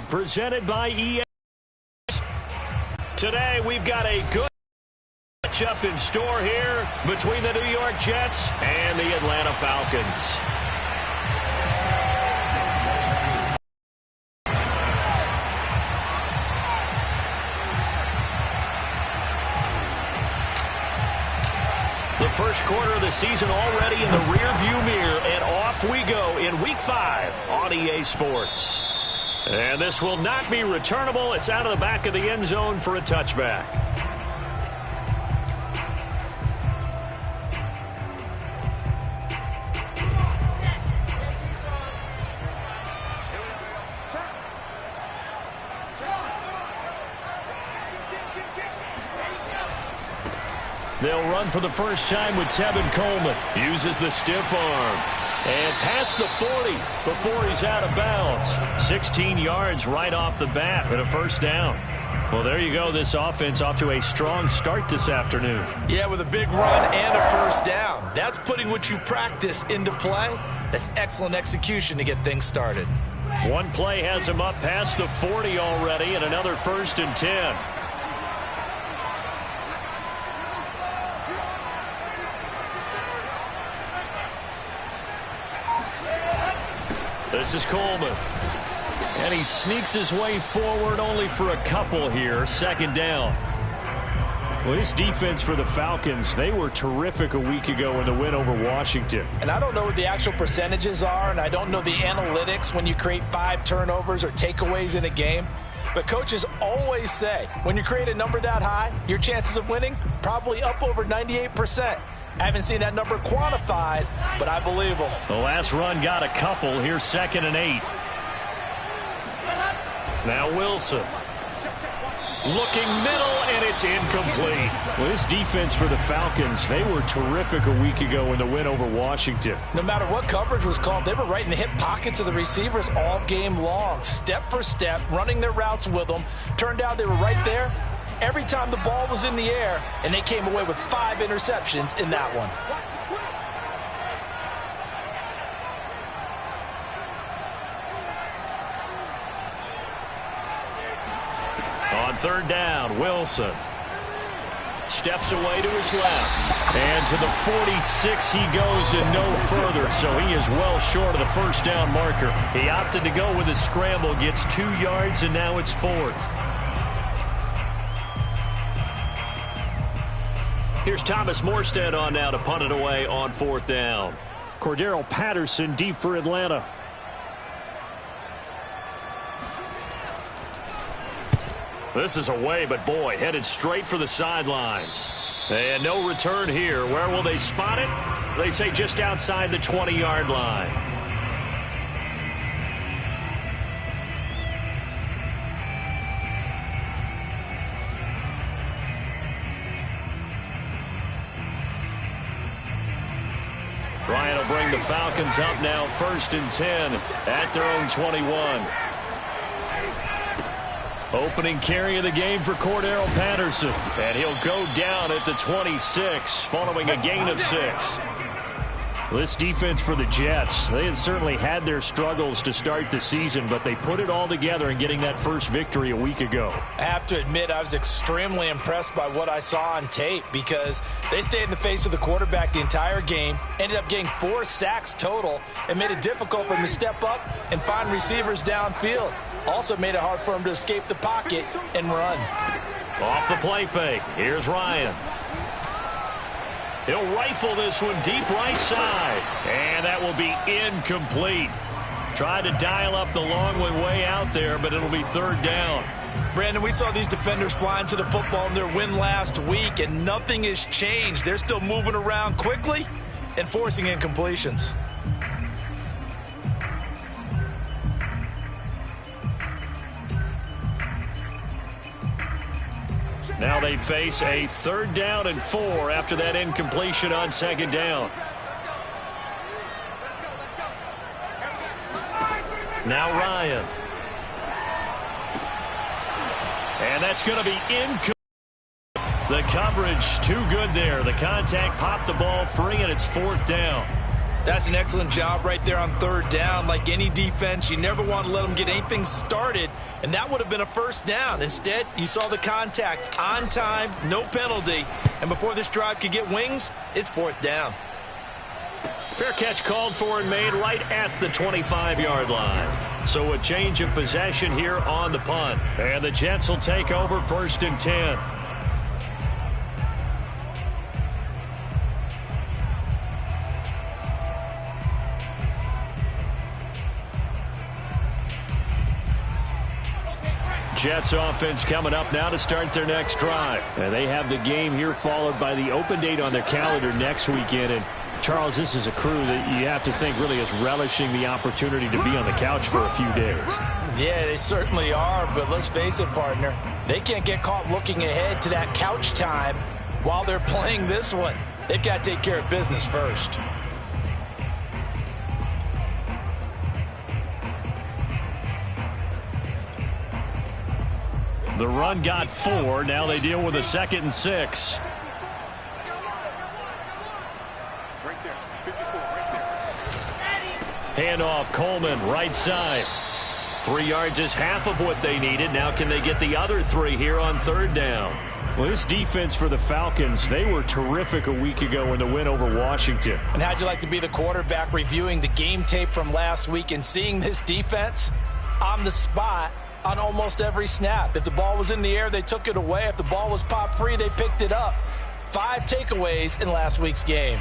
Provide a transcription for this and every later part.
presented by EA. Today we've got a good matchup in store here between the New York Jets and the Atlanta Falcons. The first quarter of the season already in the rearview mirror, and off we go in Week 5 on EA Sports. And this will not be returnable. It's out of the back of the end zone for a touchback. They'll run for the first time with Tevin Coleman. Uses the stiff arm. And past the 40 before he's out of bounds. 16 yards right off the bat with a first down. Well, there you go. This offense off to a strong start this afternoon. Yeah, with a big run and a first down. That's putting what you practice into play. That's excellent execution to get things started. One play has him up past the 40 already, and another 1st and 10. This is Coleman. And he sneaks his way forward only for a couple here. 2nd down. Well, this defense for the Falcons, they were terrific a week ago in the win over Washington. And I don't know what the actual percentages are, and I don't know the analytics when you create 5 turnovers or takeaways in a game. But coaches always say, when you create a number that high, your chances of winning probably up over 98%. I haven't seen that number quantified, but I believe them. The last run got a couple. Here's 2nd and 8. Now Wilson. Looking middle, and it's incomplete. Well, this defense for the Falcons, they were terrific a week ago in the win over Washington. No matter what coverage was called, they were right in the hip pockets of the receivers all game long. Step for step, running their routes with them. Turned out they were right there every time the ball was in the air, and they came away with 5 interceptions in that one. On 3rd down, Wilson steps away to his left. And to the 46 he goes and no further, so he is well short of the first down marker. He opted to go with a scramble, gets 2 yards, and now it's 4th. Here's Thomas Morstead on now to punt it away on 4th down. Cordero Patterson deep for Atlanta. This is away, but boy, headed straight for the sidelines. And no return here. Where will they spot it? They say just outside the 20-yard line. Ryan will bring the Falcons up now 1st and 10 at their own 21. Opening carry of the game for Cordero Patterson. And he'll go down at the 26 following a gain of 6. This defense for the Jets, they had certainly had their struggles to start the season, but they put it all together in getting that first victory a week ago. I have to admit, I was extremely impressed by what I saw on tape because they stayed in the face of the quarterback the entire game, ended up getting 4 sacks total, and made it difficult for him to step up and find receivers downfield. Also made it hard for him to escape the pocket and run. Off the play fake, here's Ryan. He'll rifle this one deep right side. And that will be incomplete. Tried to dial up the long one way out there, but it'll be 3rd down. Brandon, we saw these defenders flying to the football in their win last week, and nothing has changed. They're still moving around quickly and forcing incompletions. Now they face a 3rd down and 4 after that incompletion on 2nd down. Now Ryan. And that's going to be incomplete. The coverage too good there. The contact popped the ball free, and it's 4th down. That's an excellent job right there on third down. Like any defense, you never want to let them get anything started, and that would have been a first down. Instead, you saw the contact on time, no penalty, and before this drive could get wings, it's fourth down. Fair catch called for and made right at the 25-yard line. So a change of possession here on the punt, and the Jets will take over first and 10. Jets offense coming up now to start their next drive. And they have the game here followed by the open date on their calendar next weekend. And Charles, this is a crew that you have to think really is relishing the opportunity to be on the couch for a few days. Yeah, they certainly are, but let's face it, partner. They can't get caught looking ahead to that couch time while they're playing this one. They've got to take care of business first. The run got 4. Now they deal with a 2nd and 6. Handoff, Coleman, right side. 3 yards is half of what they needed. Now can they get the other 3 here on third down? Well, this defense for the Falcons, they were terrific a week ago in the win over Washington. And how'd you like to be the quarterback reviewing the game tape from last week and seeing this defense on the spot on almost every snap? If the ball was in the air, they took it away. If the ball was popped free, they picked it up. 5 takeaways in last week's game.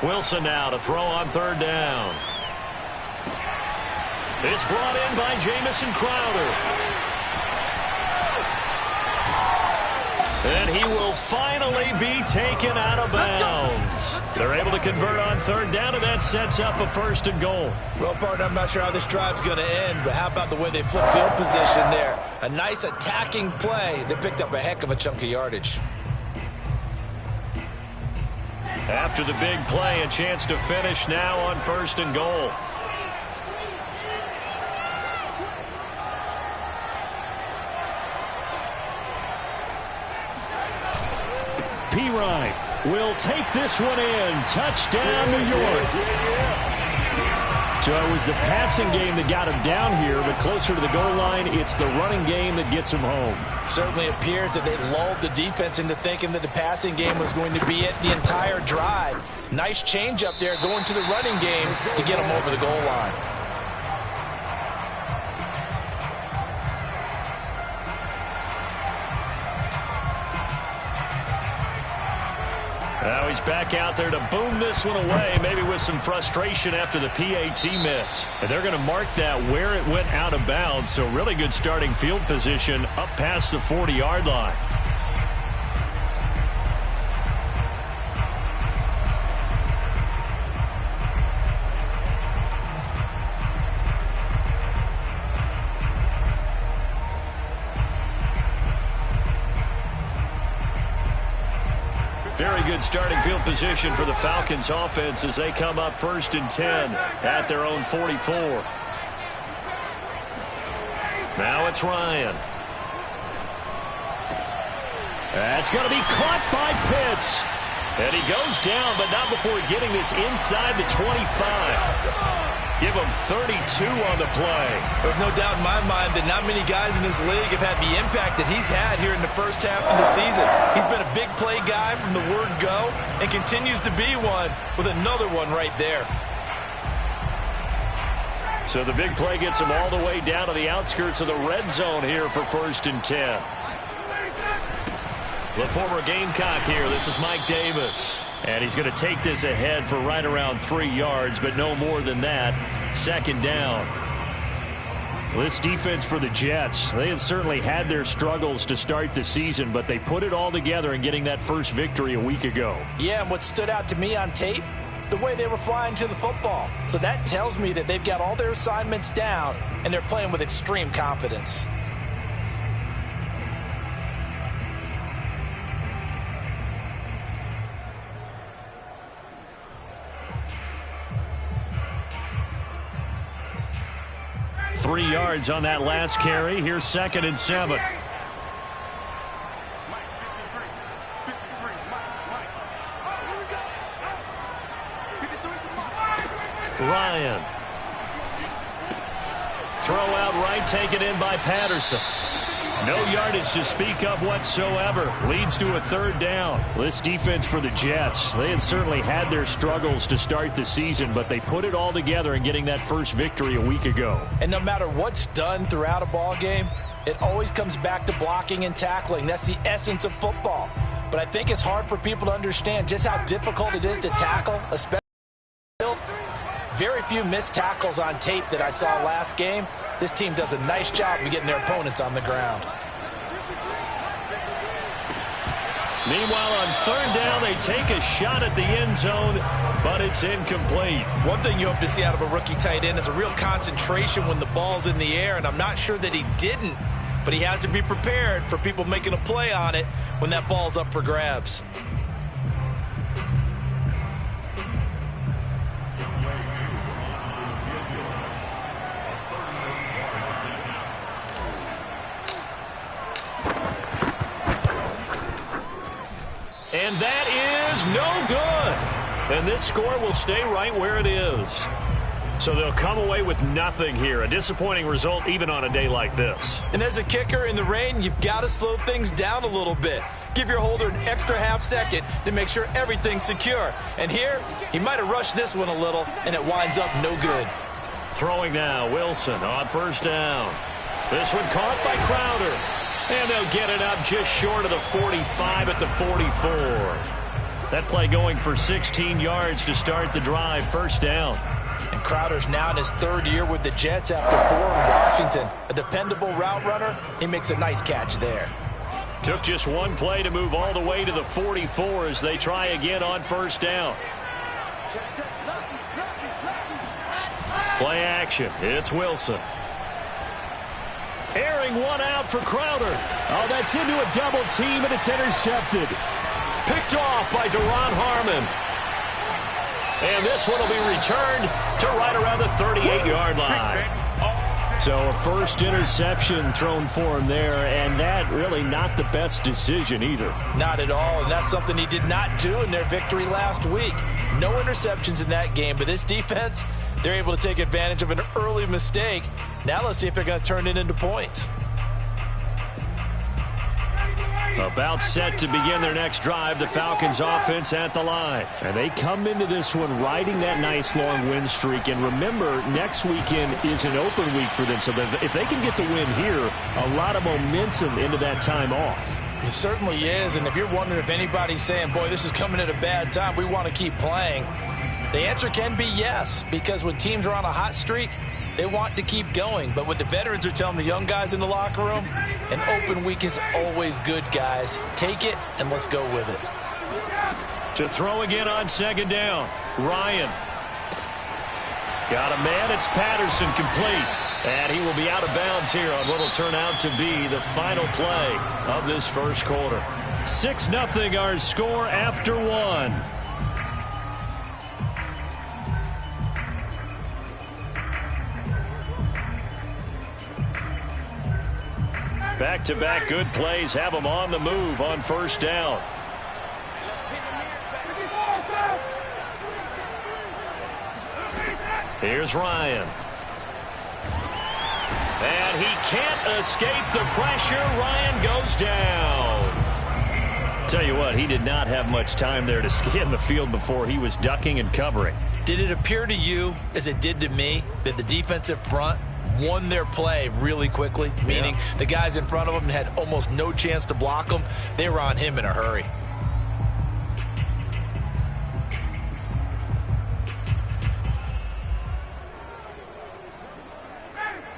Wilson now to throw on third down. It's brought in by Jamison Crowder. And he will finally be taken out of bounds. They're able to convert on third down, and that sets up a 1st and goal. Well, partner, I'm not sure how this drive's going to end, but how about the way they flip field position there? A nice attacking play. They picked up a heck of a chunk of yardage. After the big play, a chance to finish now on 1st and goal. P. will take this one in. Touchdown, New York. So it was the passing game that got him down here, but closer to the goal line, it's the running game that gets him home. Certainly appears that they lulled the defense into thinking that the passing game was going to be it the entire drive. Nice change up there going to the running game to get him over the goal line. Now he's back out there to boom this one away, maybe with some frustration after the PAT miss. And they're going to mark that where it went out of bounds, so really good starting field position up past the 40-yard line. Very good starting field position for the Falcons offense as they come up 1st and 10 at their own 44. Now it's Ryan. That's going to be caught by Pitts. And he goes down, but not before getting this inside the 25. Give him 32 on the play. There's no doubt in my mind that not many guys in this league have had the impact that he's had here in the first half of the season. He's been a big play guy from the word go and continues to be one with another one right there. So the big play gets him all the way down to the outskirts of the red zone here for 1st and 10. The former Gamecock here. This is Mike Davis. And he's going to take this ahead for right around 3 yards, but no more than that. 2nd down. Well, this defense for the Jets, they have certainly had their struggles to start the season, but they put it all together in getting that first victory a week ago. Yeah, and what stood out to me on tape, the way they were flying to the football. So that tells me that they've got all their assignments down, and they're playing with extreme confidence. 3 yards on that last carry. Here's 2nd and 7. Ryan. Throw out right, taken in by Patterson. No yardage to speak of whatsoever. Leads to a 3rd down. This defense for the Jets, they had certainly had their struggles to start the season, but they put it all together in getting that first victory a week ago. And no matter what's done throughout a ball game, it always comes back to blocking and tackling. That's the essence of football. But I think it's hard for people to understand just how difficult it is to tackle, especially very few missed tackles on tape that I saw last game. This team does a nice job of getting their opponents on the ground. Meanwhile, on 3rd down, they take a shot at the end zone, but it's incomplete. One thing you hope to see out of a rookie tight end is a real concentration when the ball's in the air, and I'm not sure that he didn't, but he has to be prepared for people making a play on it when that ball's up for grabs. And that is no good. And this score will stay right where it is. So they'll come away with nothing here. A disappointing result even on a day like this. And as a kicker in the rain, you've got to slow things down a little bit. Give your holder an extra half second to make sure everything's secure. And here, he might have rushed this one a little, and it winds up no good. Throwing now, Wilson on 1st down. This one caught by Crowder. And they'll get it up just short of the 45 at the 44. That play going for 16 yards to start the drive. 1st down. And Crowder's now in his 3rd year with the Jets after 4 in Washington. A dependable route runner. He makes a nice catch there. Took just one play to move all the way to the 44 as they try again on 1st down. Play action. It's Wilson. Airing one out for Crowder. Oh, that's into a double team, and it's intercepted. Picked off by Deron Harmon. And this one will be returned to right around the 38-yard line. So a first interception thrown for him there, and that really not the best decision either. Not at all, and that's something he did not do in their victory last week. No interceptions in that game, but this defense, they're able to take advantage of an early mistake. Now let's see if they're going to turn it into points. About set to begin their next drive, the Falcons offense at the line. And they come into this one riding that nice long win streak. And remember, next weekend is an open week for them. So that if they can get the win here, a lot of momentum into that time off. It certainly is. And if you're wondering if anybody's saying, boy, this is coming at a bad time, we want to keep playing, the answer can be yes. Because when teams are on a hot streak, they want to keep going. But what the veterans are telling the young guys in the locker room, an open week is always good, guys. Take it, and let's go with it. To throw again on 2nd down, Ryan. Got a man, it's Patterson, complete. And he will be out of bounds here on what will turn out to be the final play of this first quarter. 6-0 our score after 1. Back-to-back good plays have them on the move on 1st down. Here's Ryan. And he can't escape the pressure. Ryan goes down. Tell you what, he did not have much time there to scan the field before he was ducking and covering. Did it appear to you, as it did to me, that the defensive front won their play really quickly? Meaning the guys in front of them had almost no chance to block them. They were on him in a hurry.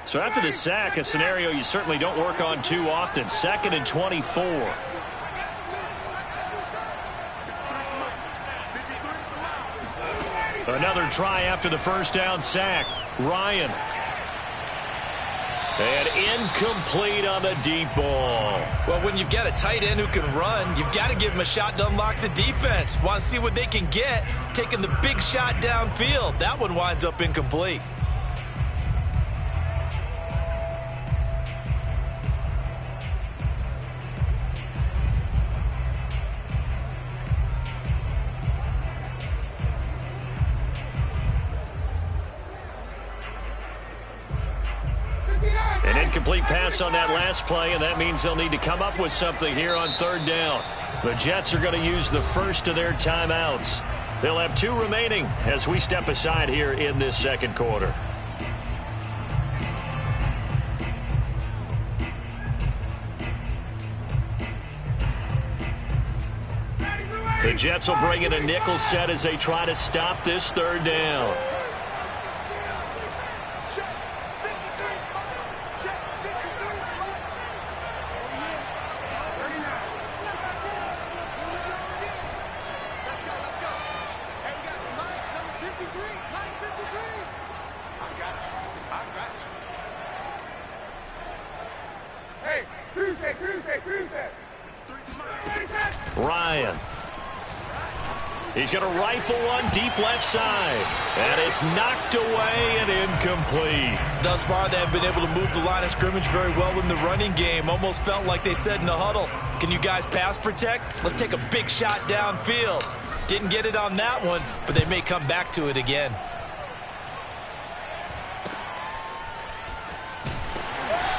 So after the sack, a scenario you certainly don't work on too often. 2nd and 24. Another try after the 1st down sack. Ryan. And incomplete on the deep ball. Well, when you've got a tight end who can run, you've got to give him a shot to unlock the defense. Want to see what they can get, taking the big shot downfield. That one winds up incomplete. incomplete pass on that last play, and that means they'll need to come up with something here on third down. The Jets are going to use the first of their timeouts. They'll have 2 remaining as we step aside here in this second quarter. The Jets will bring in a nickel set as they try to stop this third down. Ryan. He's going to rifle one deep left side. And it's knocked away and incomplete. Thus far, they have been able to move the line of scrimmage very well in the running game. Almost felt like they said in the huddle, can you guys pass protect? Let's take a big shot downfield. Didn't get it on that one, but they may come back to it again.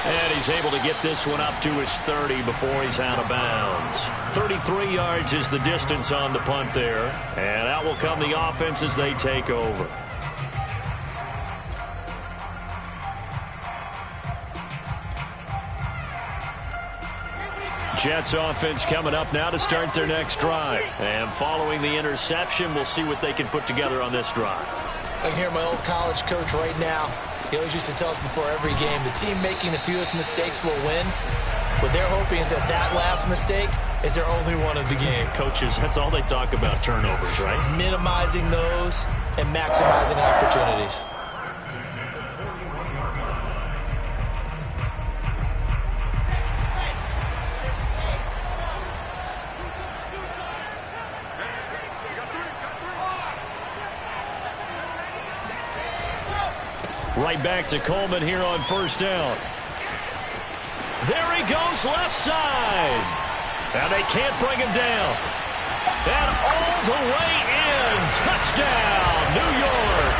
And he's able to get this one up to his 30 before he's out of bounds. 33 yards is the distance on the punt there. And out will come the offense as they take over. Jets offense coming up now to start their next drive. And following the interception, we'll see what they can put together on this drive. I can hear my old college coach right now. He always used to tell us before every game, the team making the fewest mistakes will win. What they're hoping is that that last mistake is their only one of the game. Coaches, that's all they talk about, turnovers, right? Minimizing those and maximizing opportunities. Right back to Coleman here on first down. There he goes left side. And they can't bring him down. And all the way in. Touchdown, New York.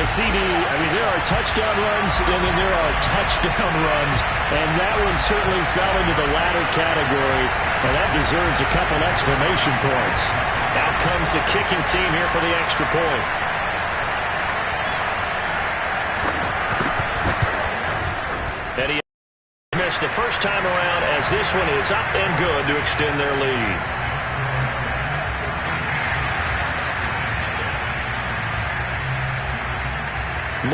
The CD, I mean, there are touchdown runs, and then there are touchdown runs. And that one certainly fell into the latter category. And that deserves a couple exclamation points. Out comes the kicking team here for the extra point. And he missed the first time around as this one is up and good to extend their lead.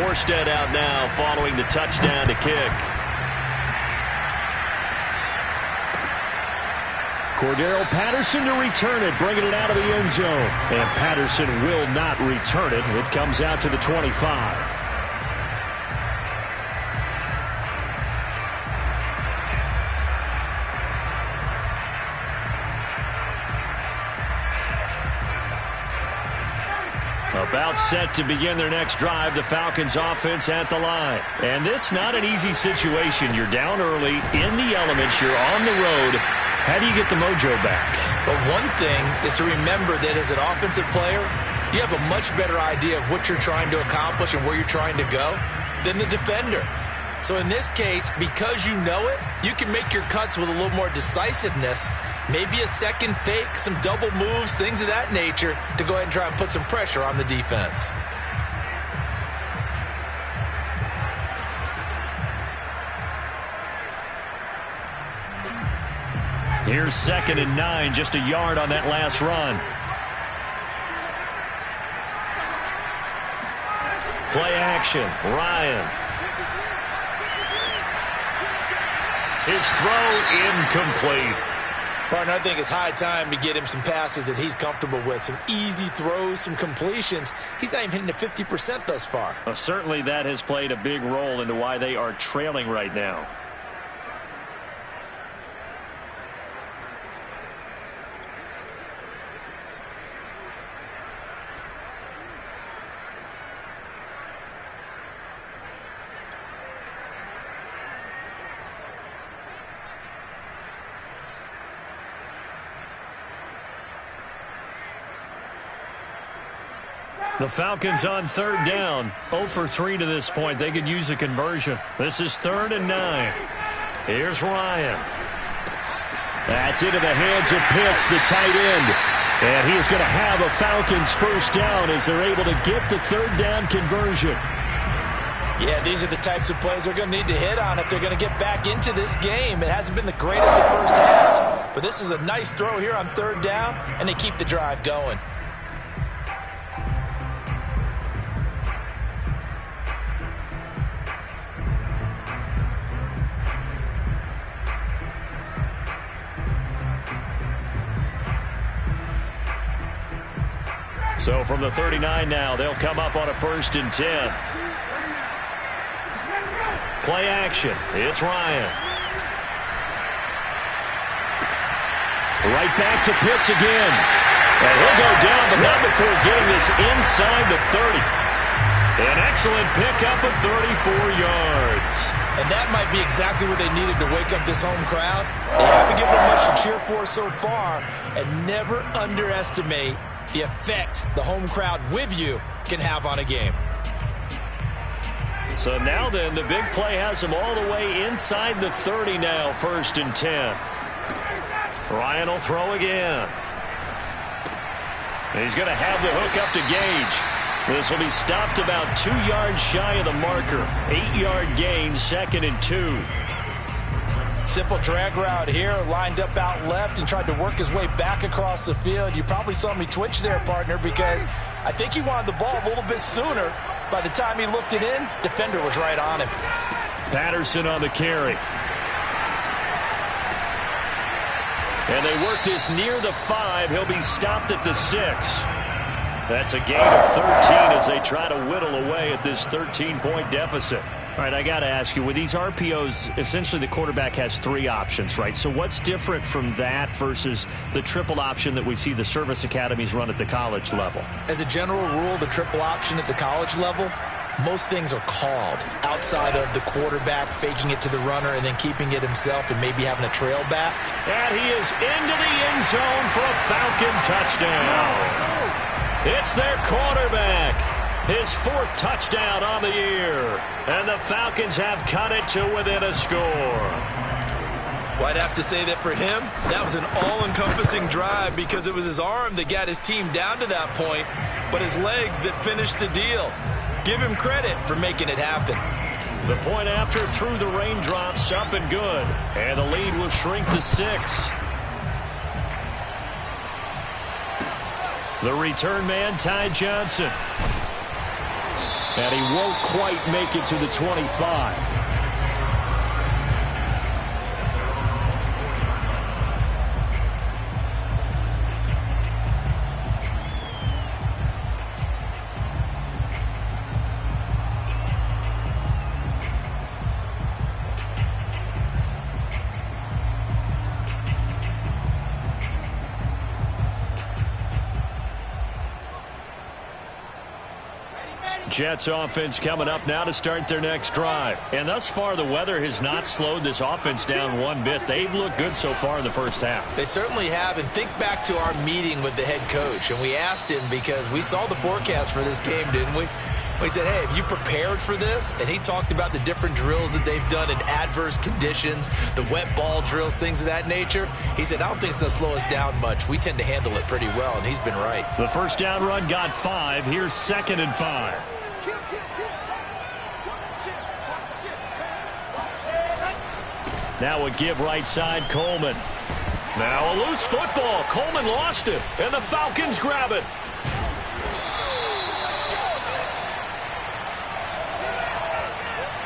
Morstead out now following the touchdown to kick. Cordero Patterson to return it, bringing it out of the end zone. And Patterson will not return it. It comes out to the 25. About set to begin their next drive, the Falcons offense at the line. And this not an easy situation. You're down early, in the elements, you're on the road. How do you get the mojo back? But one thing is to remember that as an offensive player, you have a much better idea of what you're trying to accomplish and where you're trying to go than the defender. So in this case, because you know it, you can make your cuts with a little more decisiveness. Maybe a second fake, some double moves, things of that nature to go ahead and try and put some pressure on the defense. Here's 2nd and 9, just a yard on that last run. Play action, Ryan. His throw incomplete. Partner, I think it's high time to get him some passes that he's comfortable with. Some easy throws, some completions. He's not even hitting the 50% thus far. Well, certainly that has played a big role into why they are trailing right now. The Falcons on third down. 0 for 3 to this point. They could use a conversion. This is 3rd and 9. Here's Ryan. That's into the hands of Pitts, the tight end. And he is going to have a Falcons first down as they're able to get the third down conversion. Yeah, these are the types of plays they're going to need to hit on if they're going to get back into this game. It hasn't been the greatest at first half, but this is a nice throw here on third down, and they keep the drive going. So from the 39 now, they'll come up on a 1st and 10. Play action. It's Ryan. Right back to Pitts again. And he'll go down, but not before getting this inside the 30. An excellent pickup of 34 yards. And that might be exactly what they needed to wake up this home crowd. They haven't given them much to cheer for so far, and never underestimate the effect the home crowd with you can have on a game. So now then, the big play has them all the way inside the 30 now, 1st and 10. Ryan will throw again. He's going to have the hook up to Gage. This will be stopped about 2 yards shy of the marker. 8-yard gain, 2nd and 2. Simple drag route here, lined up out left and tried to work his way back across the field. You probably saw me twitch there, partner, because I think he wanted the ball a little bit sooner. By the time he looked it in, defender was right on him. Patterson on the carry. And they work this near the 5. He'll be stopped at the 6. That's a gain of 13 as they try to whittle away at this 13-point deficit. All right, I got to ask you, with these RPOs, essentially the quarterback has 3 options, right? So what's different from that versus the triple option that we see the service academies run at the college level? As a general rule, the triple option at the college level, most things are called outside of the quarterback faking it to the runner and then keeping it himself and maybe having a trail back. And he is into the end zone for a Falcon touchdown. It's their quarterback. His 4th touchdown on the year. And the Falcons have cut it to within a score. Well, I'd have to say that for him, that was an all-encompassing drive because it was his arm that got his team down to that point, but his legs that finished the deal. Give him credit for making it happen. The point after through the raindrops, up and good. And the lead will shrink to 6. The return man, Ty Johnson. And he won't quite make it to the 25. Jets offense coming up now to start their next drive. And thus far, the weather has not slowed this offense down one bit. They've looked good so far in the first half. They certainly have. And think back to our meeting with the head coach. And we asked him because we saw the forecast for this game, didn't we? We said, hey, have you prepared for this? And he talked about the different drills that they've done in adverse conditions, the wet ball drills, things of that nature. He said, I don't think it's going to slow us down much. We tend to handle it pretty well, and he's been right. The first down run got 5. Here's 2nd and 5. Now a give right side, Coleman. Now a loose football. Coleman lost it, and the Falcons grab it.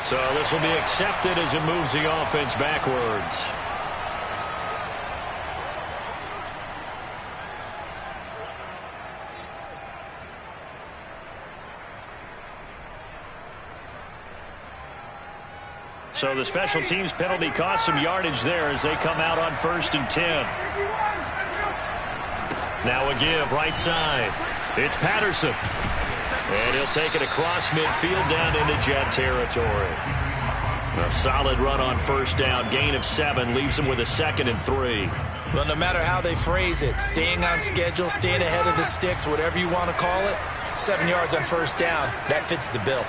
So this will be accepted as it moves the offense backwards. So the special teams penalty cost some yardage there as they come out on 1st and 10. Now a give right side. It's Patterson. And he'll take it across midfield down into Jet territory. A solid run on first down. Gain of 7 leaves him with a 2nd and 3. Well, no matter how they phrase it, staying on schedule, staying ahead of the sticks, whatever you want to call it, 7 yards on first down. That fits the bill.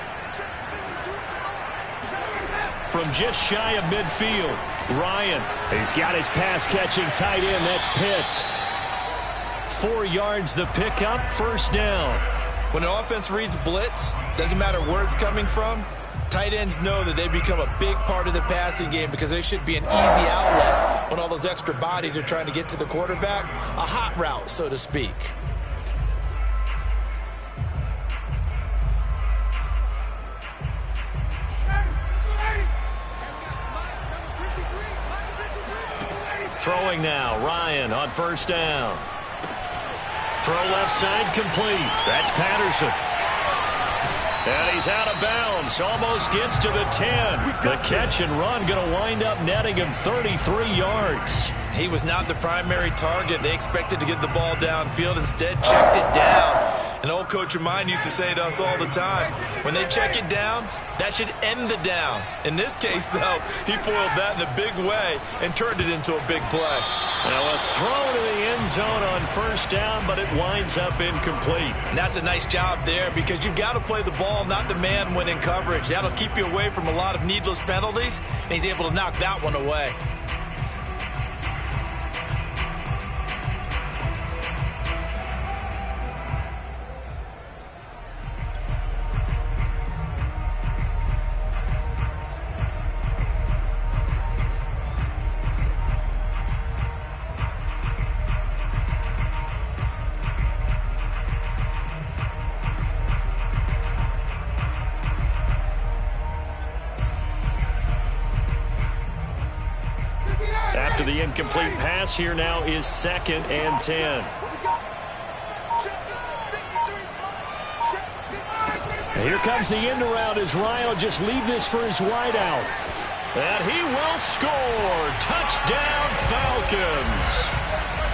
From just shy of midfield, Ryan. He's got his pass-catching tight end. That's Pitts. 4 yards the pickup, first down. When an offense reads blitz, doesn't matter where it's coming from, tight ends know that they become a big part of the passing game because they should be an easy outlet when all those extra bodies are trying to get to the quarterback. A hot route, so to speak. Throwing now, Ryan on first down. Throw left side complete. That's Patterson. And he's out of bounds. Almost gets to the 10. The catch and run going to wind up netting him 33 yards. He was not the primary target. They expected to get the ball downfield. Instead, checked it down. An old coach of mine used to say to us all the time, when they check it down, that should end the down. In this case, though, he foiled that in a big way and turned it into a big play. Now a throw to the end zone on first down, but it winds up incomplete. And that's a nice job there because you've got to play the ball, not the man when in coverage. That'll keep you away from a lot of needless penalties, and he's able to knock that one away. After the incomplete pass, here now is 2nd and 10. And here comes the end around as Ryan will just leave this for his wideout. And he will score. Touchdown, Falcons.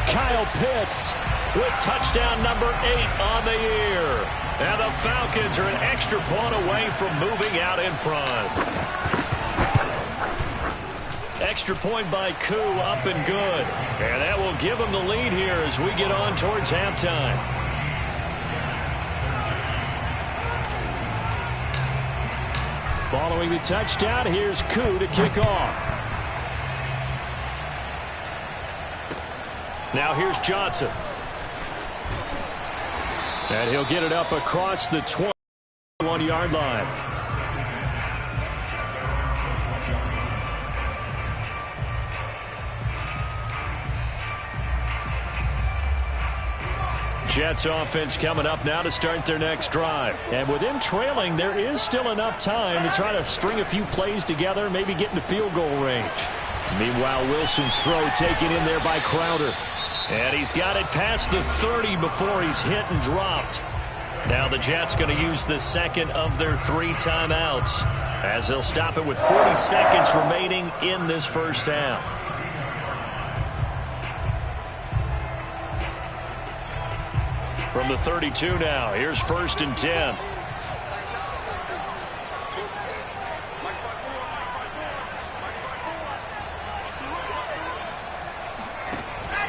Kyle Pitts with touchdown number 8 on the year. And the Falcons are an extra point away from moving out in front. Extra point by Koo, up and good. And that will give them the lead here as we get on towards halftime. Following the touchdown, here's Koo to kick off. Now here's Johnson. And he'll get it up across the 21-yard line. Jets offense coming up now to start their next drive. And with them trailing, there is still enough time to try to string a few plays together, maybe get into field goal range. Meanwhile, Wilson's throw taken in there by Crowder. And he's got it past the 30 before he's hit and dropped. Now the Jets going to use the second of their 3 timeouts as they'll stop it with 40 seconds remaining in this first half. From the 32 now, here's 1st and 10.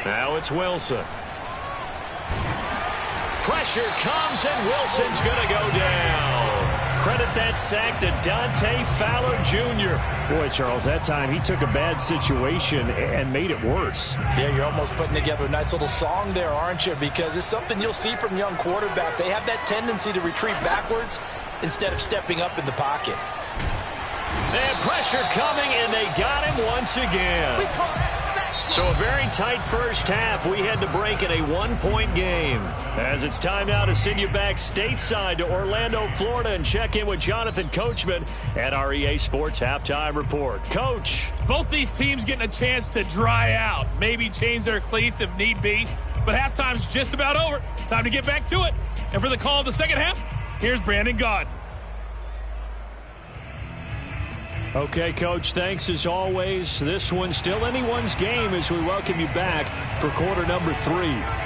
Now it's Wilson. Pressure comes, and Wilson's going to go down. Credit that sack to Dante Fowler Jr. Boy, Charles, that time he took a bad situation and made it worse. Yeah, you're almost putting together a nice little song there, aren't you? Because it's something you'll see from young quarterbacks. They have that tendency to retreat backwards instead of stepping up in the pocket. And pressure coming, and they got him once again. So a very tight first half. We had to break in a 1-point game. As it's time now to send you back stateside to Orlando, Florida, and check in with Jonathan Coachman at our EA Sports Halftime Report. Coach. Both these teams getting a chance to dry out, maybe change their cleats if need be, but halftime's just about over. Time to get back to it. And for the call of the second half, here's Brandon Gaudin. Okay, Coach, thanks as always. This one's still anyone's game as we welcome you back for quarter number 3.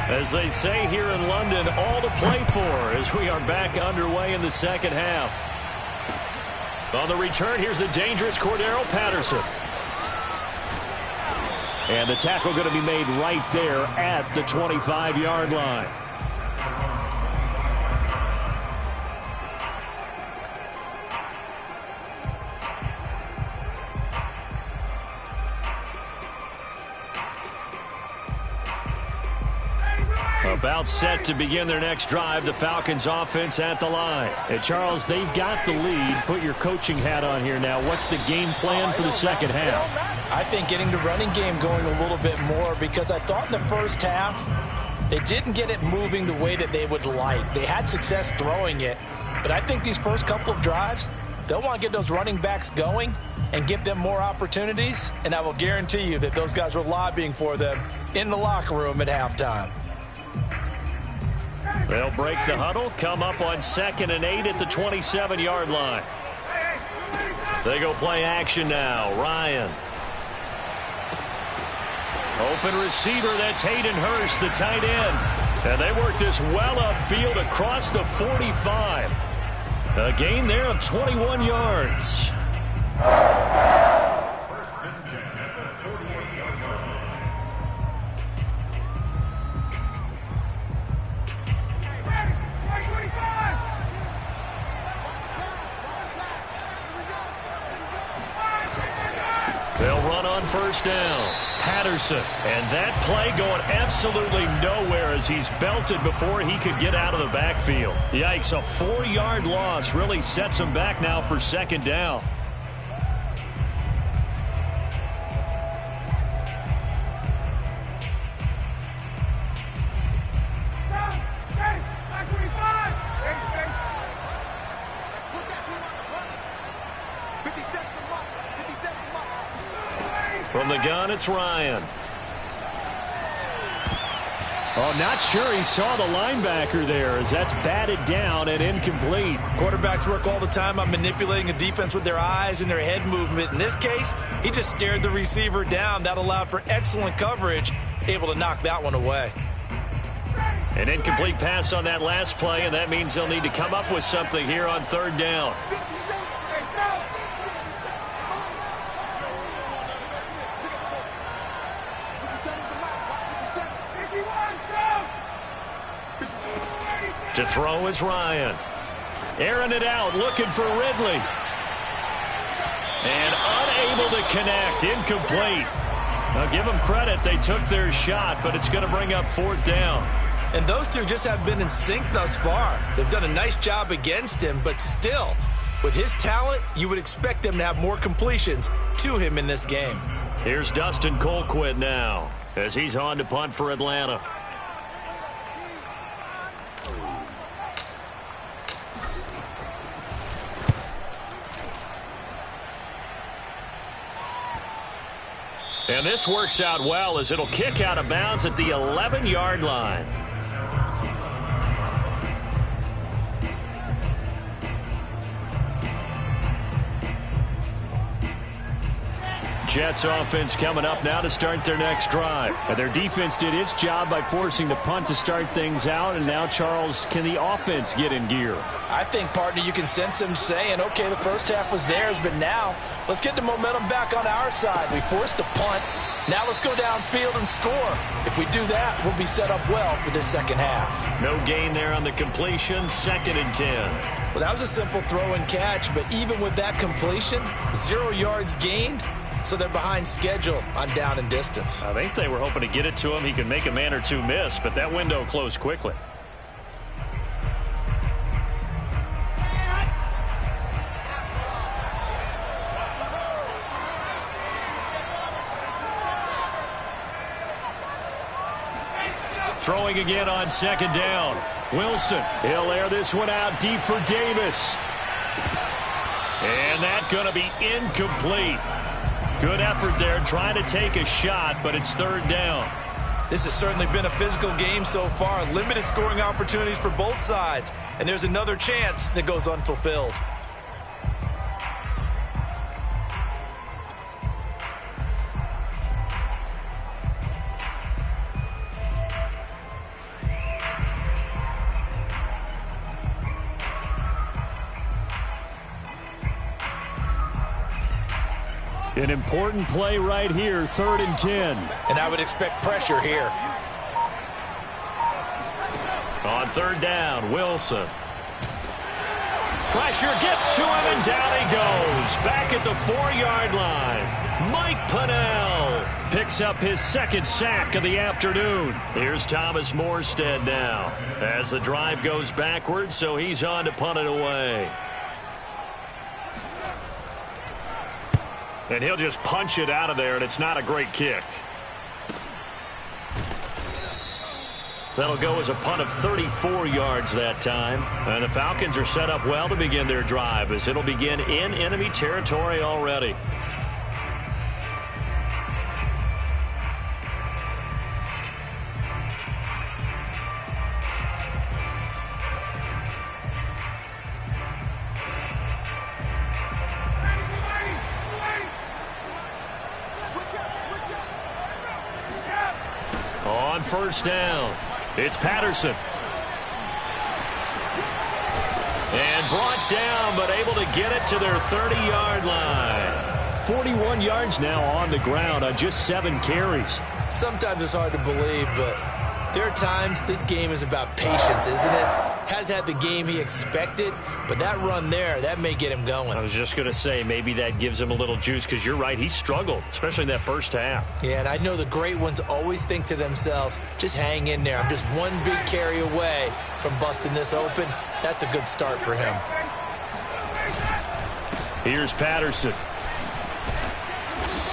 As they say here in London, all to play for as we are back underway in the second half. On the return, here's the dangerous Cordero Patterson. And the tackle going to be made right there at the 25-yard line. About set to begin their next drive, the Falcons offense at the line. Hey, Charles, they've got the lead. Put your coaching hat on here now. What's the game plan for the second half? I think getting the running game going a little bit more, because I thought in the first half they didn't get it moving the way that they would like. They had success throwing it, but I think these first couple of drives, they'll want to get those running backs going and give them more opportunities, and I will guarantee you that those guys were lobbying for them in the locker room at halftime. They'll break the huddle, come up on 2nd and 8 at the 27-yard line. They go play action now. Ryan. Open receiver, that's Hayden Hurst, the tight end. And they work this well upfield across the 45. A gain there of 21 yards. They'll run on first down. Patterson, and that play going absolutely nowhere as he's belted before he could get out of the backfield. Yikes, a 4-yard loss really sets him back now for second down. From the gun, it's Ryan. Oh, not sure he saw the linebacker there as that's batted down and incomplete. Quarterbacks work all the time on manipulating a defense with their eyes and their head movement. In this case, he just stared the receiver down. That allowed for excellent coverage, able to knock that one away. An incomplete pass on that last play, and that means they'll need to come up with something here on third down. To throw is Ryan. Airing it out, looking for Ridley. And unable to connect, incomplete. Now give them credit, they took their shot, but it's going to bring up 4th down. And those two just have been in sync thus far. They've done a nice job against him, but still, with his talent, you would expect them to have more completions to him in this game. Here's Dustin Colquitt now, as he's on to punt for Atlanta. And this works out well as it'll kick out of bounds at the 11-yard line. Jets offense coming up now to start their next drive. And their defense did its job by forcing the punt to start things out. And now, Charles, can the offense get in gear? I think, partner, you can sense them saying, okay, the first half was theirs, but now let's get the momentum back on our side. We forced a punt. Now let's go downfield and score. If we do that, we'll be set up well for this second half. No gain there on the completion, 2nd and 10. Well, that was a simple throw and catch, but even with that completion, 0 yards gained. So they're behind schedule on down and distance. I think they were hoping to get it to him. He could make a man or two miss, but that window closed quickly. Throwing again on 2nd down. Wilson, he'll air this one out deep for Davis. And that's going to be incomplete. Good effort there, trying to take a shot, but it's 3rd down. This has certainly been a physical game so far. Limited scoring opportunities for both sides. And there's another chance that goes unfulfilled. An important play right here, 3rd and 10. And I would expect pressure here. On 3rd down, Wilson. Pressure gets to him, and down he goes. Back at the 4-yard line. Mike Pennell picks up his second sack of the afternoon. Here's Thomas Morstead now as the drive goes backwards, so he's on to punt it away. And he'll just punch it out of there, and it's not a great kick. That'll go as a punt of 34 yards that time. And the Falcons are set up well to begin their drive as it'll begin in enemy territory already. On first down, it's Patterson. And brought down, but able to get it to their 30-yard line. 41 yards now on the ground on just 7 carries. Sometimes it's hard to believe, but there are times this game is about patience, isn't it? Has had the game he expected, but that run there, that may get him going. I was just going to say, maybe that gives him a little juice, because you're right, he struggled, especially in that first half. Yeah, and I know the great ones always think to themselves, just hang in there. I'm just one big carry away from busting this open. That's a good start for him. Here's Patterson.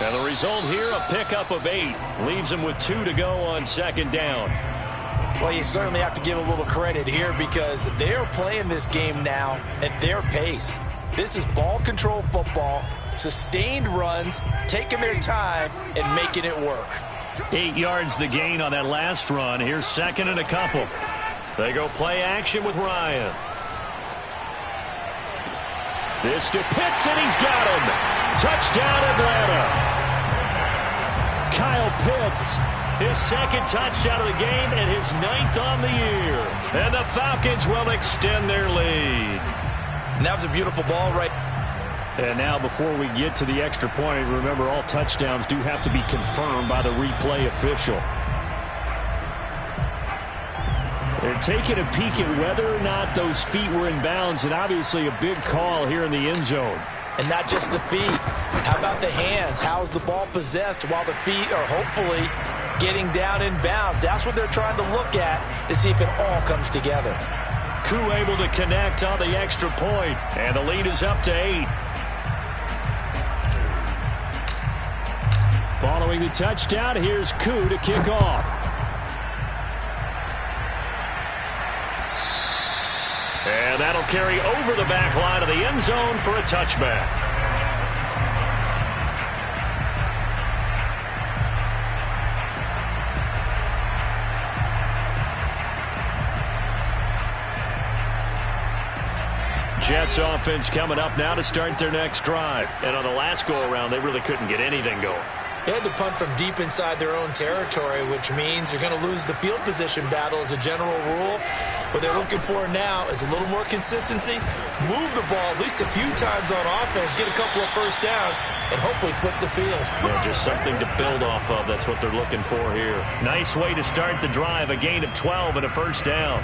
And the result here, a pickup of 8. Leaves him with 2 to go on second down. Well, you certainly have to give a little credit here because they're playing this game now at their pace. This is ball control football, sustained runs, taking their time and making it work. 8 yards the gain on that last run. Here's second and a couple. They go play action with Ryan. This to Pitts, and he's got him. Touchdown, Atlanta. Kyle Pitts, his second touchdown of the game and his 9th on the year. And the Falcons will extend their lead. And that was a beautiful ball right. And now before we get to the extra point, remember all touchdowns do have to be confirmed by the replay official. They're taking a peek at whether or not those feet were in bounds, and obviously a big call here in the end zone. And not just the feet. How about the hands? How is the ball possessed while the feet are hopefully getting down in bounds? That's what they're trying to look at to see if it all comes together. Koo able to connect on the extra point, and the lead is up to 8. Following the touchdown, here's Koo to kick off. And that'll carry over the back line of the end zone for a touchback. Jets offense coming up now to start their next drive. And on the last go-around, they really couldn't get anything going. They had to punt from deep inside their own territory, which means you're going to lose the field position battle as a general rule. What they're looking for now is a little more consistency, move the ball at least a few times on offense, get a couple of first downs, and hopefully flip the field. Yeah, just something to build off of. That's what they're looking for here. Nice way to start the drive, a gain of 12 and a first down.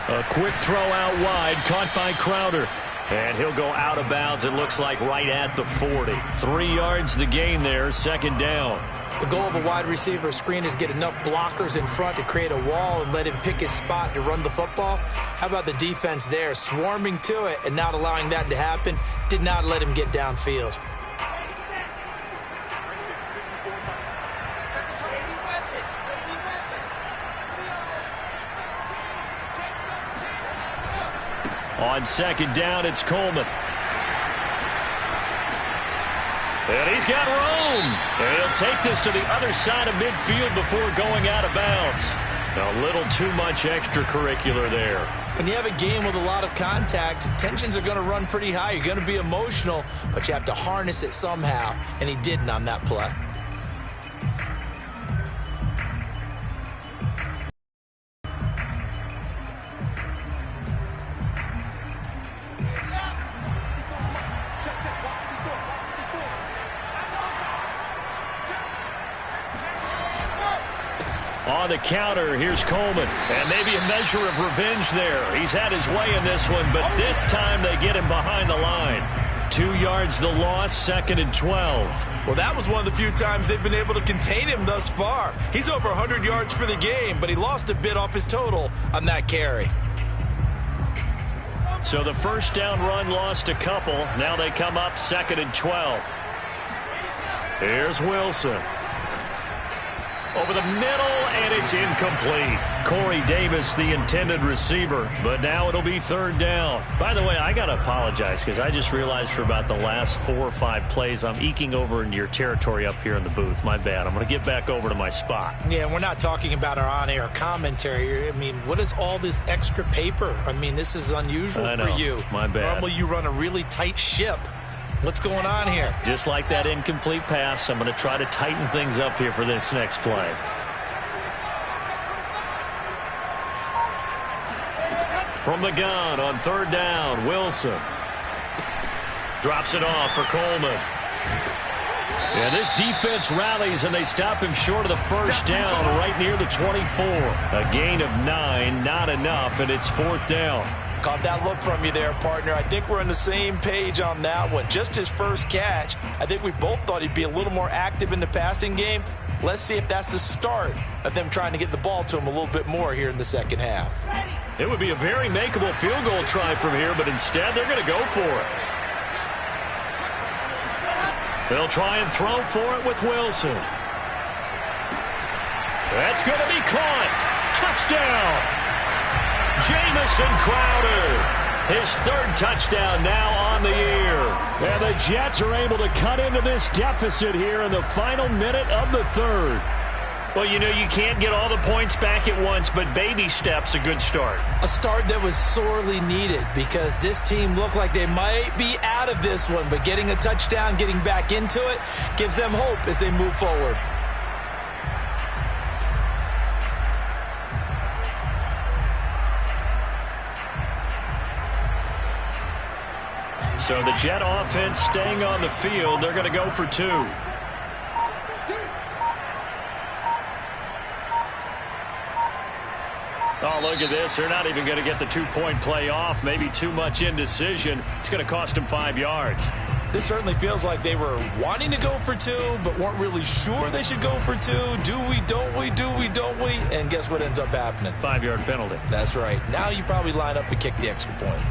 A quick throw out wide, caught by Crowder. And he'll go out of bounds, it looks like right at the 40. 3 yards the gain there, second down. The goal of a wide receiver screen is get enough blockers in front to create a wall and let him pick his spot to run the football. How about the defense there, swarming to it and not allowing that to happen? Did not let him get downfield. On second down, it's Coleman. And he's got room. And he'll take this to the other side of midfield before going out of bounds. A little too much extracurricular there. When you have a game with a lot of contact, tensions are going to run pretty high. You're going to be emotional, but you have to harness it somehow. And he didn't on that play. On the counter, here's Coleman. And maybe a measure of revenge there. He's had his way in this one, but this time they get him behind the line. 2 yards the loss, 2nd and 12. Well, that was one of the few times they've been able to contain him thus far. He's over 100 yards for the game, but he lost a bit off his total on that carry. So the first down run lost a couple. Now they come up 2nd and 12. Here's Wilson. Over the middle, and it's incomplete. Corey Davis, the intended receiver, but now it'll be 3rd down. By the way, I got to apologize because I just realized for about the last 4 or 5 plays, I'm eking over into your territory up here in the booth. My bad. I'm going to get back over to my spot. Yeah, we're not talking about our on-air commentary. I mean, what is all this extra paper? I mean, this is unusual for you. My bad. Normally you run a really tight ship. What's going on here? Just like that incomplete pass, I'm going to try to tighten things up here for this next play. From the gun on 3rd down, Wilson. Drops it off for Coleman. And this defense rallies, and they stop him short of the first down right near the 24. A gain of 9, not enough, and it's 4th down. Caught that look from you there, partner. I think we're on the same page on that one. Just his first catch. I think we both thought he'd be a little more active in the passing game. Let's see if that's the start of them trying to get the ball to him a little bit more here in the second half. It would be a very makeable field goal try from here, but instead they're going to go for it. They'll try and throw for it with Wilson. That's going to be caught. Touchdown. Jamison Crowder, his 3rd touchdown now on the year. And the Jets are able to cut into this deficit here in the final minute of the 3rd. Well, you know, you can't get all the points back at once, but baby steps a good start. A start that was sorely needed because this team looked like they might be out of this one, but getting a touchdown, getting back into it, gives them hope as they move forward. So the Jet offense staying on the field. They're going to go for 2. Oh, look at this. They're not even going to get the 2-point play off. Maybe too much indecision. It's going to cost them 5 yards. This certainly feels like they were wanting to go for 2, but weren't really sure they should go for 2. Do we, don't we, do we, don't we? And guess what ends up happening? 5-yard penalty. That's right. Now you probably line up and kick the extra point.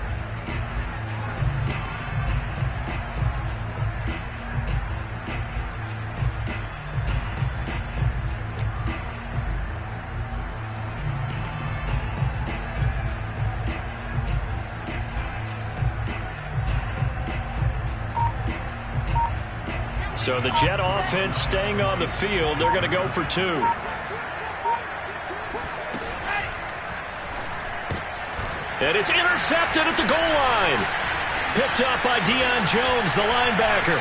So the Jet offense staying on the field. They're going to go for 2. And it's intercepted at the goal line. Picked up by Deion Jones, the linebacker.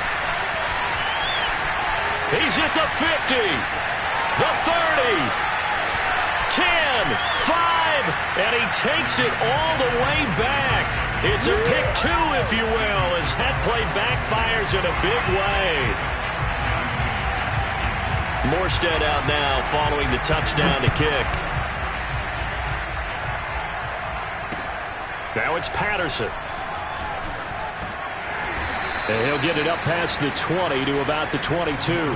He's at the 50, the 30, 10, 5, and he takes it all the way back. It's a pick 2, if you will, as that play backfires in a big way. Morstead out now following the touchdown to kick. Now it's Patterson. And he'll get it up past the 20 to about the 22.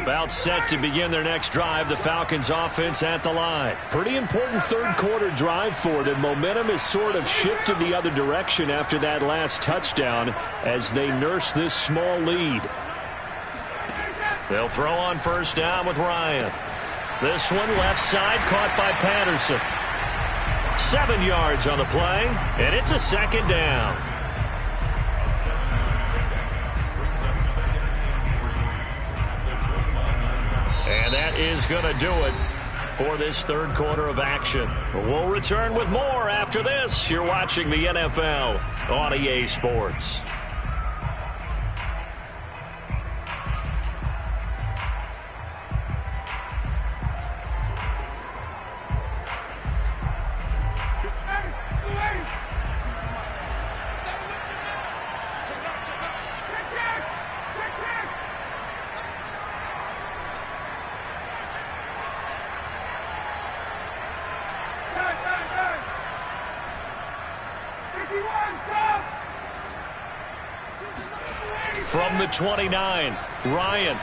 About set to begin their next drive, the Falcons offense at the line. Pretty important 3rd quarter drive for them. Momentum has sort of shifted the other direction after that last touchdown as they nurse this small lead. They'll throw on 1st down with Ryan. This one left side caught by Patterson. 7 yards on the play, and it's a 2nd down. And that is going to do it for this 3rd quarter of action. We'll return with more after this. You're watching the NFL on EA Sports. from the 29. Ryan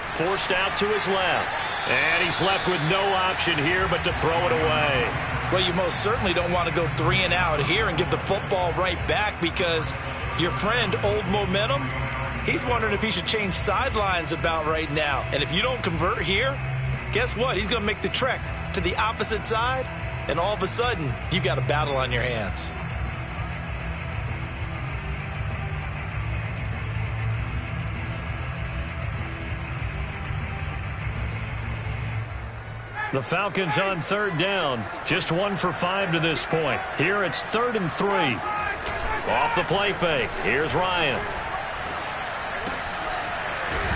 forced out to his left. And he's left with no option here but to throw it away. Well, you most certainly don't want to go 3 and out here and give the football right back, because your friend, Old Momentum, he's wondering if he should change sidelines about right now. And if you don't convert here, guess what? He's going to make the trek to the opposite side, and all of a sudden, you've got a battle on your hands. The Falcons on 3rd down. Just 1 for 5 to this point. Here it's 3rd and 3. Off the play fake. Here's Ryan.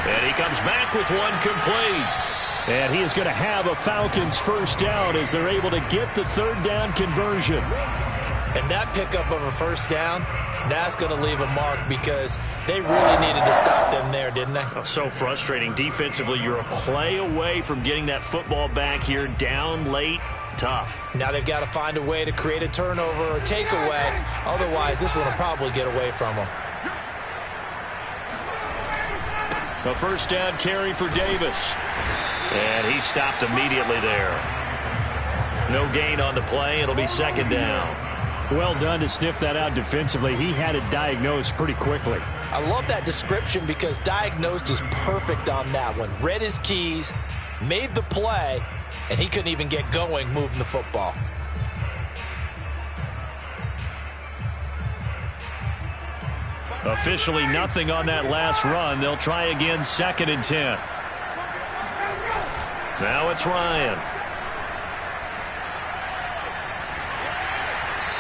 And he comes back with one complete. And he is going to have a Falcons first down as they're able to get the 3rd down conversion. And that pickup of a first down, that's going to leave a mark, because they really needed to stop them there, didn't they? Oh, so frustrating. Defensively, you're a play away from getting that football back here. Down late, tough. Now they've got to find a way to create a turnover or takeaway. Otherwise, this one will probably get away from them. A first down carry for Davis. And he stopped immediately there. No gain on the play. It'll be 2nd down. Well done to sniff that out defensively. He had it diagnosed pretty quickly. I love that description, because diagnosed is perfect on that one. Read his keys, made the play, and he couldn't even get going moving the football. Officially nothing on that last run. They'll try again, 2nd and 10. Now it's Ryan.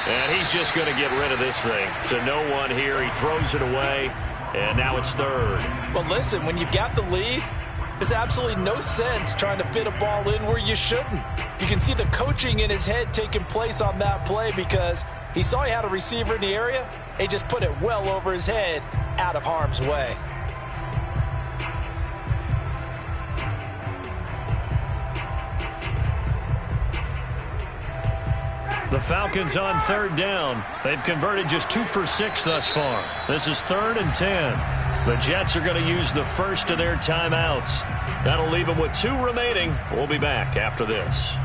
And he's just going to get rid of this thing. To no one here. He throws it away. And now it's 3rd. Well, listen, when you've got the lead, there's absolutely no sense trying to fit a ball in where you shouldn't. You can see the coaching in his head taking place on that play, because he saw he had a receiver in the area. He just put it well over his head, out of harm's way. The Falcons on 3rd down. They've converted just 2 for 6 thus far. This is 3rd and 10. The Jets are going to use the first of their timeouts. That'll leave them with 2 remaining. We'll be back after this.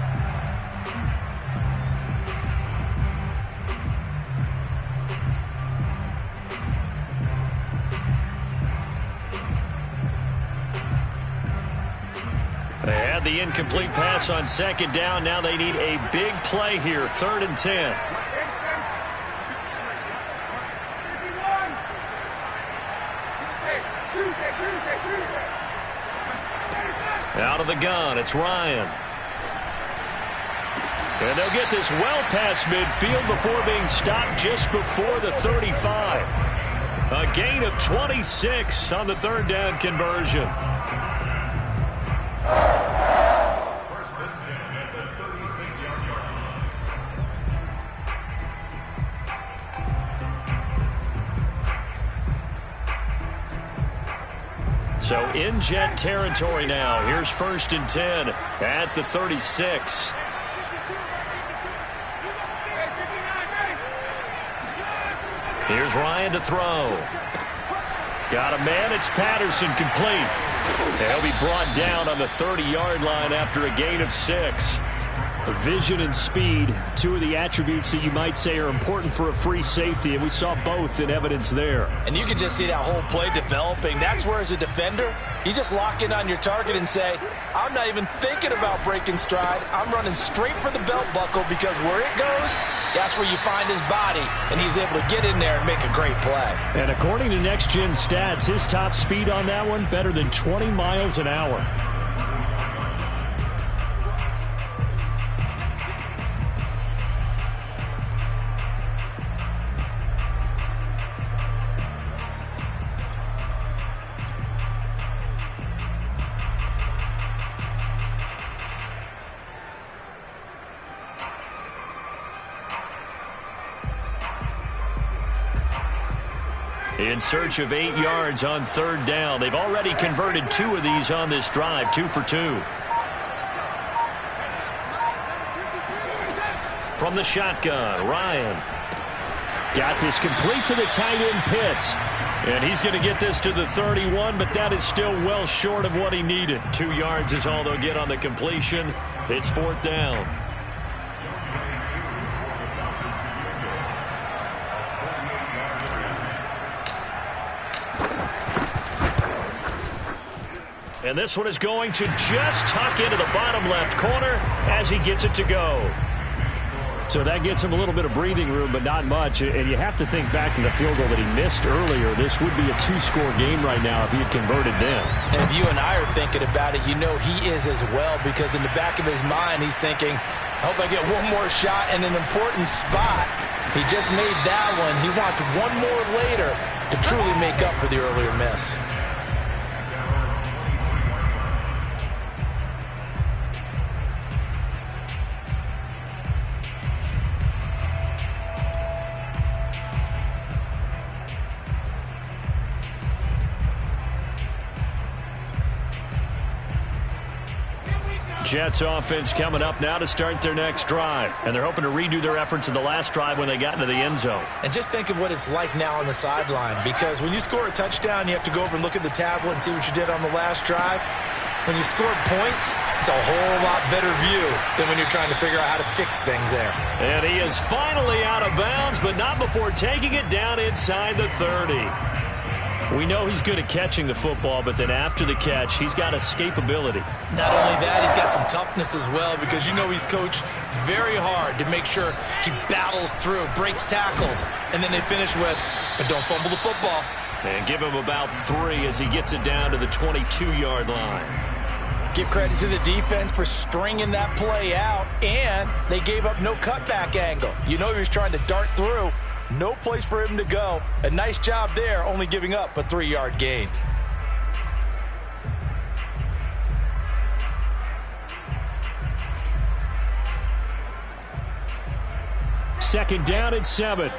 They had the incomplete pass on 2nd down. Now they need a big play here. 3rd and 10. Out of the gun, it's Ryan. And they'll get this well past midfield before being stopped just before the 35. A gain of 26 on the 3rd down conversion. So in Jet territory now. Here's 1st and 10 at the 36. Here's Ryan to throw. Got a man. It's Patterson, complete. And he'll be brought down on the 30-yard line after a gain of 6. Vision and speed, 2 of the attributes that you might say are important for a free safety, and we saw both in evidence there. And you can just see that whole play developing. That's where, as a defender, you just lock in on your target and say, I'm not even thinking about breaking stride. I'm running straight for the belt buckle, because where it goes, that's where you find his body, and he's able to get in there and make a great play. And according to Next Gen Stats, his top speed on that one, better than 20 miles an hour. In search of 8 yards on 3rd down. They've already converted 2 of these on this drive, 2 for 2. From the shotgun, Ryan. Got this complete to the tight end, Pitts. And he's going to get this to the 31, but that is still well short of what he needed. 2 yards is all they'll get on the completion. It's 4th down. And this one is going to just tuck into the bottom left corner as he gets it to go. So that gets him a little bit of breathing room, but not much. And you have to think back to the field goal that he missed earlier. This would be a 2-score game right now if he had converted then. And if you and I are thinking about it, you know he is as well, because in the back of his mind, he's thinking, I hope I get one more shot in an important spot. He just made that one. He wants one more later to truly make up for the earlier miss. Jets offense coming up now to start their next drive. And they're hoping to redo their efforts in the last drive when they got into the end zone. And just think of what it's like now on the sideline, because when you score a touchdown, you have to go over and look at the tablet and see what you did on the last drive. When you scored points, it's a whole lot better view than when you're trying to figure out how to fix things there. And he is finally out of bounds, but not before taking it down inside the 30. We know he's good at catching the football, but then after the catch, he's got escapability. Not only that, he's got some toughness as well, because you know he's coached very hard to make sure he battles through, breaks tackles, and then they finish with, but don't fumble the football. And give him about 3 as he gets it down to the 22-yard line. Give credit to the defense for stringing that play out, and they gave up no cutback angle. You know he was trying to dart through. No place for him to go. A nice job there, only giving up a 3-yard gain. Second down at 7.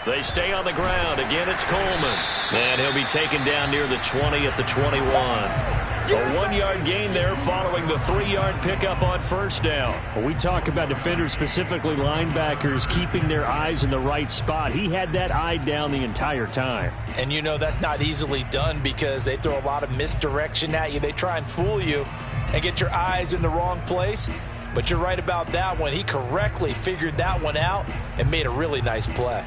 They stay on the ground. Again, it's Coleman. And he'll be taken down near the 20 at the 21. A 1-yard gain there following the 3-yard pickup on first down. When we talk about defenders, specifically linebackers, keeping their eyes in the right spot, he had that eye down the entire time. And you know that's not easily done, because they throw a lot of misdirection at you. They try and fool you and get your eyes in the wrong place. But you're right about that one. He correctly figured that one out and made a really nice play.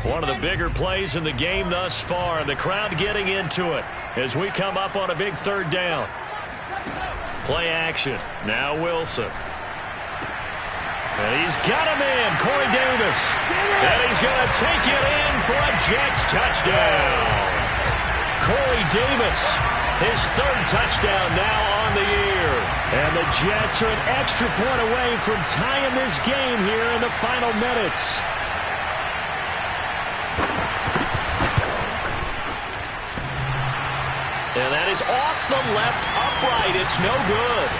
One of the bigger plays in the game thus far, and the crowd getting into it as we come up on a big 3rd down. Play action. Now Wilson. And he's got a man, Corey Davis. And he's going to take it in for a Jets touchdown. Corey Davis, his 3rd touchdown now on the year. And the Jets are an extra point away from tying this game here in the final minutes. And that is off the left upright. It's no good.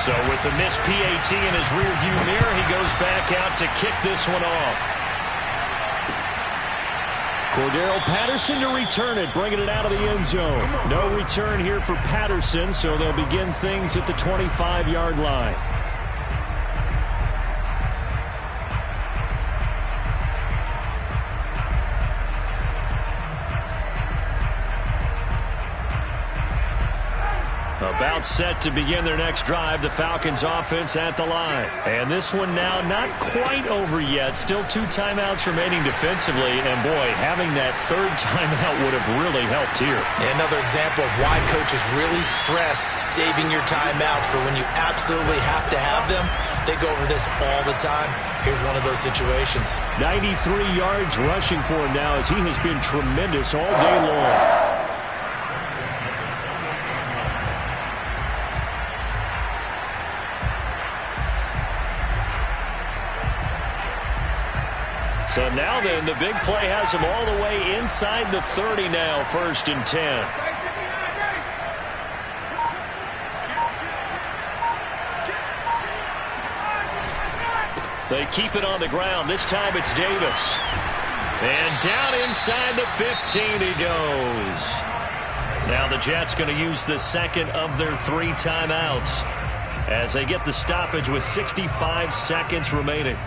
So with the missed PAT in his rearview mirror, he goes back out to kick this one off. Cordero Patterson to return it, bringing it out of the end zone. No return here for Patterson, so they'll begin things at the 25-yard line. About set to begin their next drive, the Falcons offense at the line. And this one now not quite over yet. Still 2 timeouts remaining defensively. And boy, having that 3rd timeout would have really helped here. Another example of why coaches really stress saving your timeouts for when you absolutely have to have them. They go over this all the time. Here's one of those situations. 93 yards rushing for him now, as he has been tremendous all day long. So now then, the big play has him all the way inside the 30 now, 1st and 10. They keep it on the ground. This time it's Davis. And down inside the 15 he goes. Now the Jets going to use the second of their 3 timeouts as they get the stoppage with 65 seconds remaining.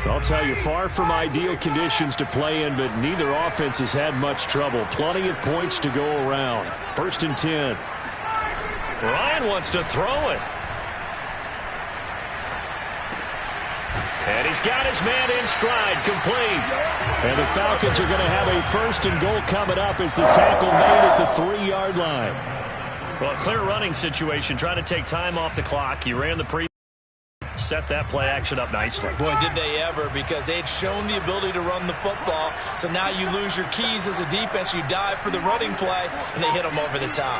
I'll tell you, far from ideal conditions to play in, but neither offense has had much trouble. Plenty of points to go around. 1st and 10. Ryan wants to throw it. And he's got his man in stride, complete. And the Falcons are going to have a 1st and goal coming up as the tackle made at the 3-yard line. Well, clear running situation, trying to take time off the clock. He ran the set that play action up nicely. Boy, did they ever, because they'd shown the ability to run the football. So now you lose your keys as a defense. You dive for the running play, and they hit them over the top.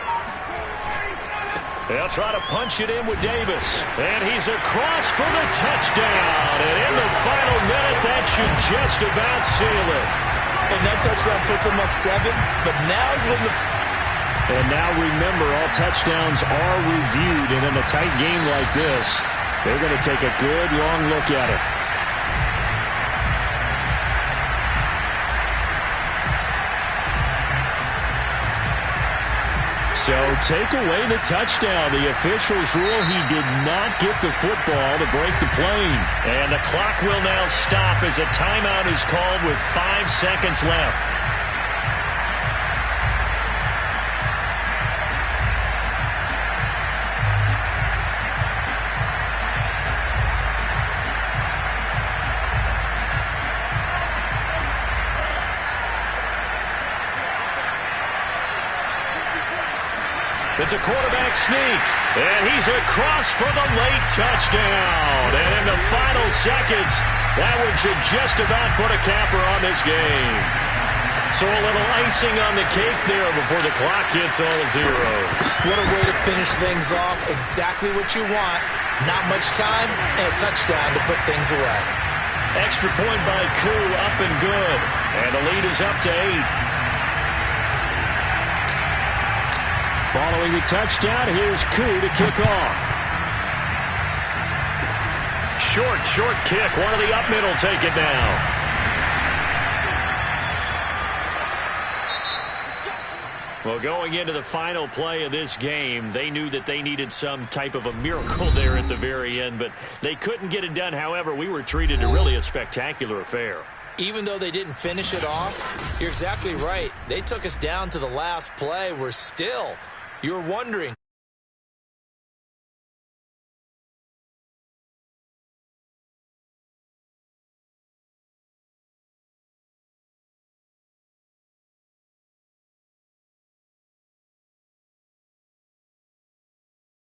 They'll try to punch it in with Davis. And he's across for the touchdown. And in the final minute, that should just about seal it. And that touchdown puts them up 7. But now's when the... And now remember, all touchdowns are reviewed. And in a tight game like this, they're going to take a good, long look at it. So take away the touchdown. The officials rule he did not get the football to break the plane. And the clock will now stop as a timeout is called with 5 seconds left. It's a quarterback sneak, and he's across for the late touchdown. And in the final seconds, that one should just about put a capper on this game. So a little icing on the cake there before the clock hits all zeros. What a way to finish things off. Exactly what you want. Not much time, and a touchdown to put things away. Extra point by Koo, up and good. And the lead is up to 8. Following the touchdown, here's Koo to kick off. Short kick. One of the up middle take it now. Well, going into the final play of this game, they knew that they needed some type of a miracle there at the very end, but they couldn't get it done. However, we were treated to really a spectacular affair. Even though they didn't finish it off, you're exactly right. They took us down to the last play. We're still, you're wondering,